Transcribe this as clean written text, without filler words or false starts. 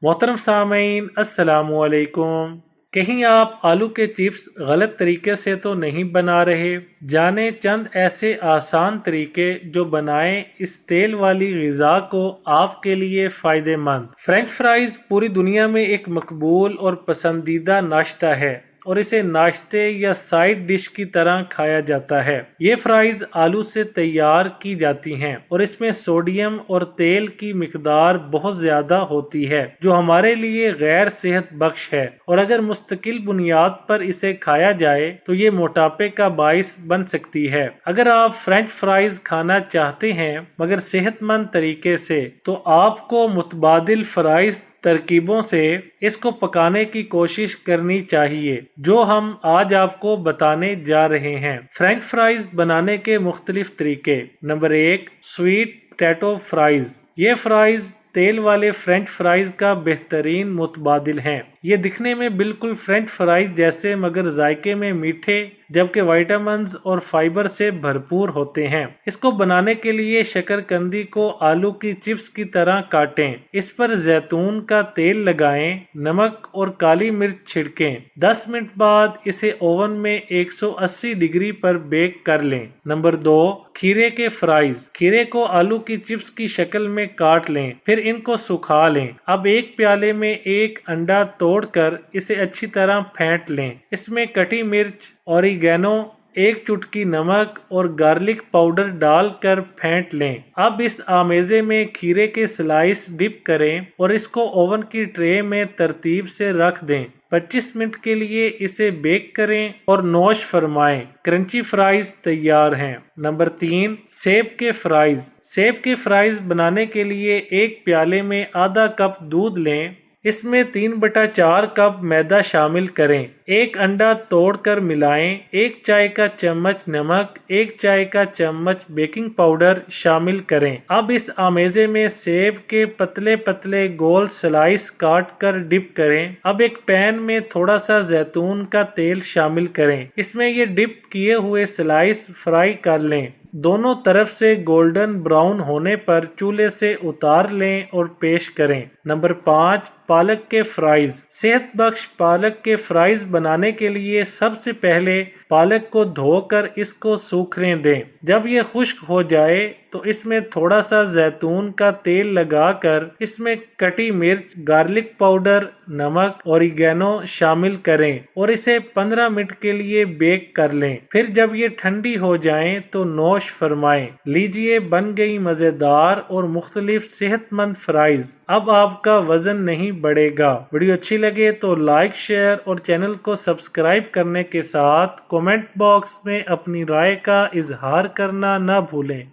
मोहतरम सामीन अस्सलामु अलैकुम। कहीं आप आलू के चिप्स गलत तरीके से तो नहीं बना रहे? जाने चंद ऐसे आसान तरीके जो बनाएं इस तेल वाली ग़िज़ा को आपके लिए फ़ायदेमंद। फ्रेंच फ्राइज़ पूरी दुनिया में एक मकबूल और पसंदीदा नाश्ता है और इसे नाश्ते या साइड डिश की तरह खाया जाता है। ये फ्राइज आलू से तैयार की जाती हैं और इसमें सोडियम और तेल की मिकदार बहुत ज्यादा होती है जो हमारे लिए गैर सेहत बख्श है, और अगर मुस्तकिल बुनियाद पर इसे खाया जाए तो ये मोटापे का बाइस बन सकती है। अगर आप फ्रेंच फ्राइज खाना चाहते हैं मगर सेहतमंद तरीके से, तो आपको मुतबादिल फ्राइज तरकीबों से इसको पकाने की कोशिश करनी चाहिए जो हम आज आपको बताने जा रहे हैं। फ्रेंच फ्राइज बनाने के मुख्तलिफ तरीके। Number 1, sweet potato fries. ये फ्राइज तेल वाले फ्रेंच फ्राइज का बेहतरीन मुतबादिल हैं। ये दिखने में बिल्कुल फ्रेंच फ्राइज जैसे मगर जायके में मीठे जबकि विटामिन्स और फाइबर से भरपूर होते हैं। इसको बनाने के लिए शकरकंदी को आलू की चिप्स की तरह काटें, इस पर जैतून का तेल लगाएं, नमक और काली मिर्च छिड़कें। 10 मिनट बाद इसे ओवन में 180 डिग्री पर बेक कर लें। नंबर 2, खीरे के फ्राइज। खीरे को आलू की चिप्स की शक्ल में काट लें, फिर इनको सुखा लें। अब एक प्याले में एक अंडा तोड़कर इसे अच्छी तरह फेंट लें। इसमें कटी मिर्च, ऑरिगेनो, एक चुटकी नमक और गार्लिक पाउडर डालकर फेंट लें। अब इस आमेजे में खीरे के स्लाइस डिप करें और इसको ओवन की ट्रे में तरतीब से रख दें। 25 मिनट के लिए इसे बेक करें और नोश फरमाएं। क्रंची फ्राइज तैयार हैं। नंबर 3, सेब के फ्राइज। सेब के फ्राइज बनाने के लिए एक प्याले में आधा कप दूध लें, इसमें 3/4 कप मैदा शामिल करें, एक अंडा तोड़कर मिलाएं, एक चाय का चम्मच नमक, एक चाय का चम्मच बेकिंग पाउडर शामिल करें। अब इस आमेजे में सेब के पतले पतले गोल स्लाइस काट कर डिप करें। अब एक पैन में थोड़ा सा जैतून का तेल शामिल करें, इसमें ये डिप किए हुए स्लाइस फ्राई कर लें। दोनों तरफ से गोल्डन ब्राउन होने पर चूल्हे से उतार लें और पेश करें। नंबर 5, पालक के फ्राइज। सेहत बख्श पालक के फ्राइज बनाने के लिए सबसे पहले पालक को धोकर इसको सूखने दें। जब ये खुश्क हो जाए तो इसमें थोड़ा सा जैतून का तेल लगाकर इसमें कटी मिर्च, गार्लिक पाउडर, नमक, ऑरिगेनो शामिल करें और इसे 15 मिनट के लिए बेक कर लें। फिर जब ये ठंडी हो जाएं तो नोश फरमाएं। लीजिए, बन गई मजेदार और मुख्तलिफ सेहतमंद फ्राइज। अब आपका वजन नहीं बढ़ेगा। वीडियो अच्छी लगे तो लाइक, शेयर और चैनल को सब्सक्राइब करने के साथ कमेंट बॉक्स में अपनी राय का इजहार करना न भूलें।